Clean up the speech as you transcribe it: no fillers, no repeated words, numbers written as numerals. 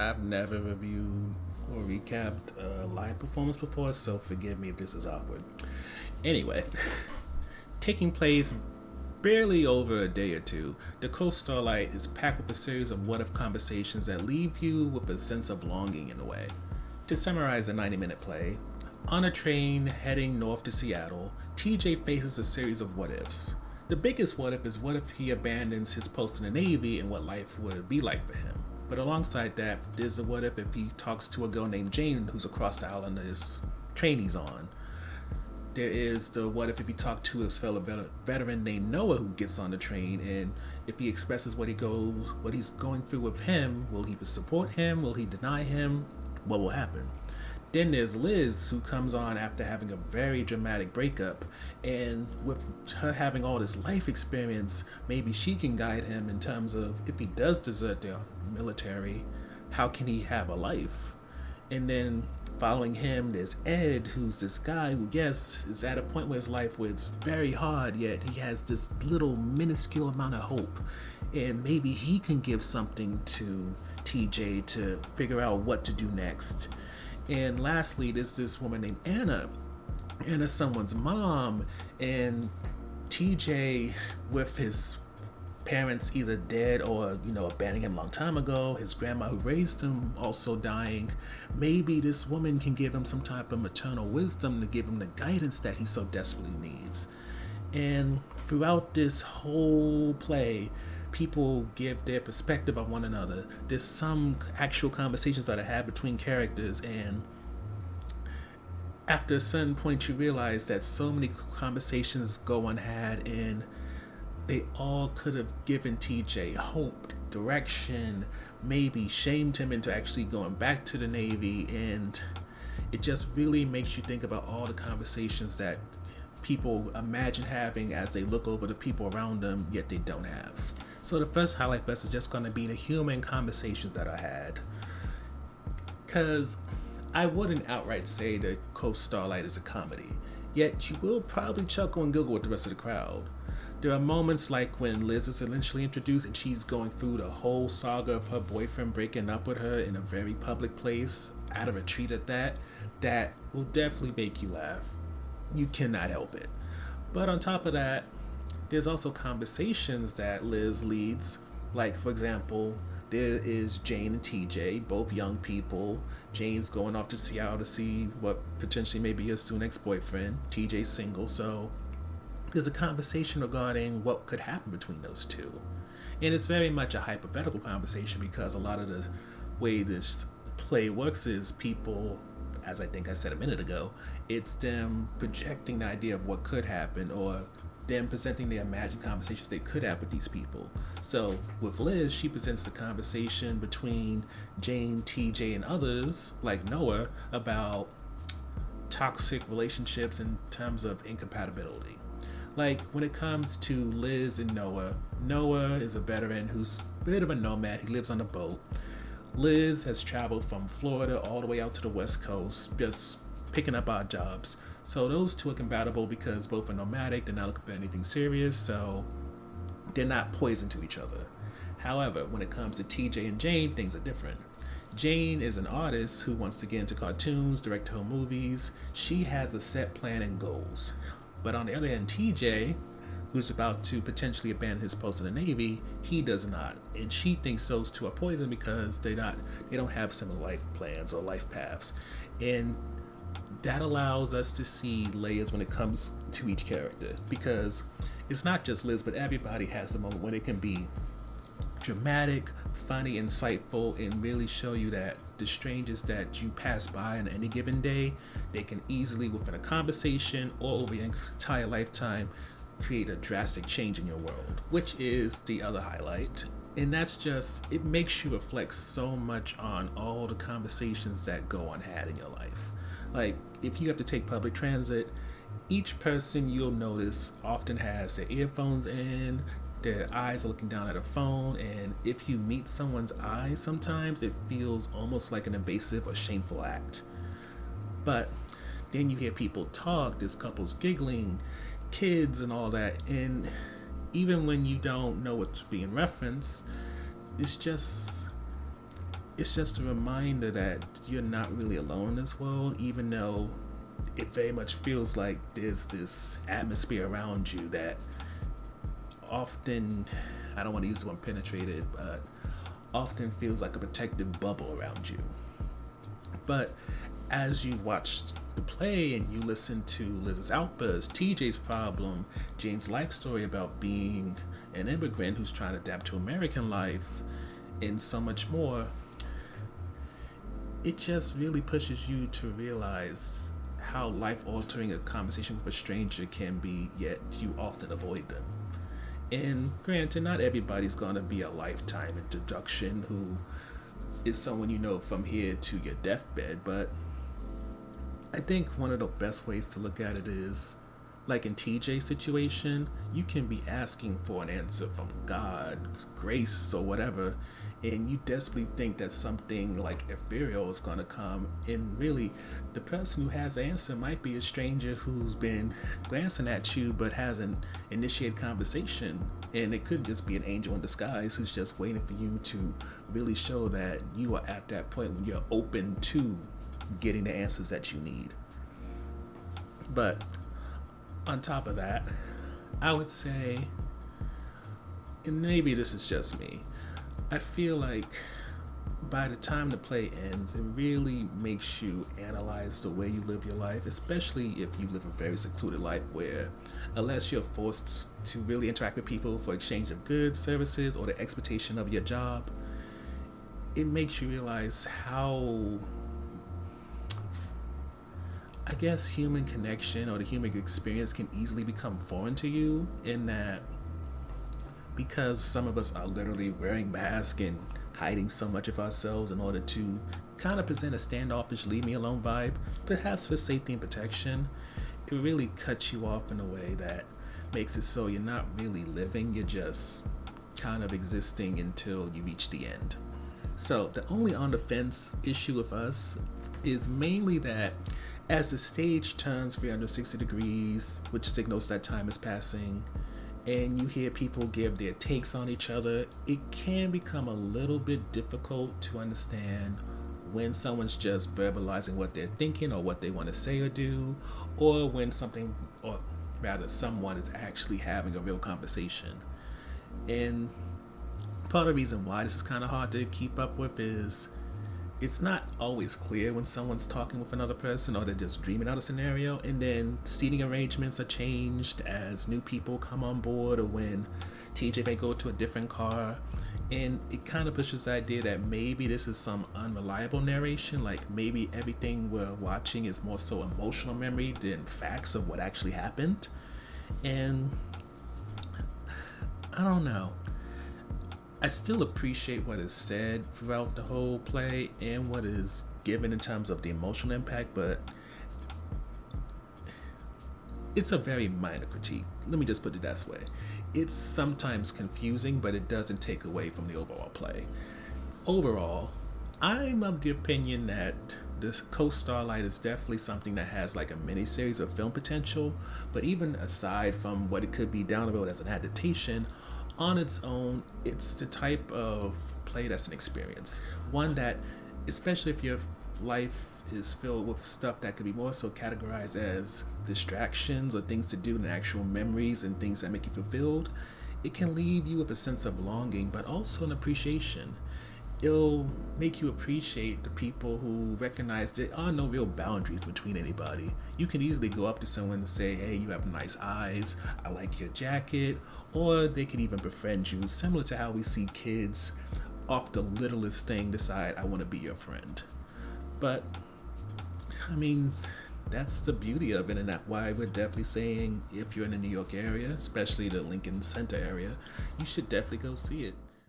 I've never reviewed or recapped a live performance before, so forgive me if this is awkward. Anyway, taking place barely over a day or two, the coast Starlight is packed with a series of what if conversations that leave you with a sense of longing in a way. To summarize the 90-minute play, on a train heading north to Seattle, TJ faces a series of what ifs. The biggest what if is what if he abandons his post in the Navy and what life would be like for him. But alongside that, there's the what if he talks to a girl named Jane who's across the island this train he's on. There is the what if he talked to his fellow veteran named Noah who gets on the train, and if he expresses what he's going through with him, will he support him? Will he deny him? What will happen? Then there's Liz, who comes on after having a very dramatic breakup, and with her having all this life experience, maybe she can guide him in terms of if he does desert the military, how can he have a life? And then following him, there's Ed, who's this guy who, yes, is at a point where his life where it's very hard, yet he has this little minuscule amount of hope, and maybe he can give something to TJ to figure out what to do next. And lastly, there's this woman named Anna. Anna's someone's mom, and TJ, with his parents either dead or, abandoning him a long time ago, his grandma who raised him also dying, maybe this woman can give him some type of maternal wisdom to give him the guidance that he so desperately needs. And throughout this whole play, people give their perspective of one another. There's some actual conversations that are had between characters, and after a certain point you realize that so many conversations go unhad, and they all could have given TJ hope, direction, maybe shamed him into actually going back to the Navy, and it just really makes you think about all the conversations that people imagine having as they look over the people around them, yet they don't have. So the first highlight for us is just going to be the human conversations that I had. Because I wouldn't outright say that Coast Starlight is a comedy, yet you will probably chuckle and giggle with the rest of the crowd. There are moments like when Liz is initially introduced and she's going through the whole saga of her boyfriend breaking up with her in a very public place, at a retreat at that will definitely make you laugh. You cannot help it. But on top of that, there's also conversations that Liz leads. Like, for example, there is Jane and TJ, both young people. Jane's going off to Seattle to see what potentially may be her soon ex-boyfriend. TJ's single, so there's a conversation regarding what could happen between those two. And it's very much a hypothetical conversation because a lot of the way this play works is people, as I think I said a minute ago, it's them projecting the idea of what could happen, or them presenting the imagined conversations they could have with these people. So with Liz, she presents the conversation between Jane, TJ, and others, like Noah, about toxic relationships in terms of incompatibility. Like, when it comes to Liz and Noah, Noah is a veteran who's a bit of a nomad. He lives on a boat. Liz has traveled from Florida all the way out to the West Coast, just picking up odd jobs. So those two are compatible because both are nomadic, they're not looking for anything serious, so they're not poison to each other. However, when it comes to TJ and Jane, things are different. Jane is an artist who wants to get into cartoons, direct her own movies. She has a set plan and goals. But on the other hand, TJ, who's about to potentially abandon his post in the Navy, he does not. And she thinks those two are poison because they don't have similar life plans or life paths. And that allows us to see layers when it comes to each character, because it's not just Liz, but everybody has a moment when it can be dramatic, funny, insightful, and really show you that the strangers that you pass by on any given day, they can easily, within a conversation or over your entire lifetime, create a drastic change in your world, which is the other highlight. And that's just, it makes you reflect so much on all the conversations that go unhad in your life. Like, if you have to take public transit, each person you'll notice often has their earphones in, their eyes are looking down at a phone, and if you meet someone's eyes, sometimes it feels almost like an invasive or shameful act. But then you hear people talk, there's couples giggling, kids and all that, and even when you don't know what's being referenced, it's just it's just a reminder that you're not really alone in this world, even though it very much feels like there's this atmosphere around you that often, I don't want to use the word penetrated, but often feels like a protective bubble around you. But as you watch the play and you listen to Liz's outburst, TJ's problem, Jane's life story about being an immigrant who's trying to adapt to American life, and so much more, it just really pushes you to realize how life-altering a conversation with a stranger can be, yet you often avoid them. And granted, not everybody's gonna be a lifetime introduction who is someone you know from here to your deathbed, but I think one of the best ways to look at it is, like in TJ's situation, you can be asking for an answer from God, grace, or whatever, and you desperately think that something like ethereal is going to come, and really, the person who has the answer might be a stranger who's been glancing at you but hasn't initiated conversation, and it could just be an angel in disguise who's just waiting for you to really show that you are at that point when you're open to getting the answers that you need. But on top of that, I would say, and maybe this is just me, I feel like by the time the play ends, it really makes you analyze the way you live your life, especially if you live a very secluded life where, unless you're forced to really interact with people for exchange of goods, services, or the expectation of your job, it makes you realize how, I guess, human connection or the human experience can easily become foreign to you, in that because some of us are literally wearing masks and hiding so much of ourselves in order to kind of present a standoffish leave me alone vibe, perhaps for safety and protection, it really cuts you off in a way that makes it so you're not really living, you're just kind of existing until you reach the end. So the only on the fence issue with us is mainly that as the stage turns 360 degrees, which signals that time is passing, and you hear people give their takes on each other, it can become a little bit difficult to understand when someone's just verbalizing what they're thinking or what they want to say or do, or when something, or rather someone is actually having a real conversation. And part of the reason why this is kind of hard to keep up with is it's not always clear when someone's talking with another person or they're just dreaming out a scenario, and then seating arrangements are changed as new people come on board, or when TJ may go to a different car, and it kind of pushes the idea that maybe this is some unreliable narration, like maybe everything we're watching is more so emotional memory than facts of what actually happened. And I don't know, I still appreciate what is said throughout the whole play and what is given in terms of the emotional impact, but it's a very minor critique. Let me just put it that way. It's sometimes confusing, but it doesn't take away from the overall play. Overall, I'm of the opinion that this Starlight is definitely something that has like a mini-series of film potential, but even aside from what it could be down the road as an adaptation, on its own, it's the type of play that's an experience. One that, especially if your life is filled with stuff that could be more so categorized as distractions or things to do and actual memories and things that make you fulfilled, it can leave you with a sense of longing, but also an appreciation. It'll make you appreciate the people who recognize there are no real boundaries between anybody. You can easily go up to someone and say, hey, you have nice eyes, I like your jacket, or they can even befriend you, similar to how we see kids off the littlest thing decide, I want to be your friend. But, I mean, that's the beauty of it, and that's why we're definitely saying if you're in the New York area, especially the Lincoln Center area, you should definitely go see it.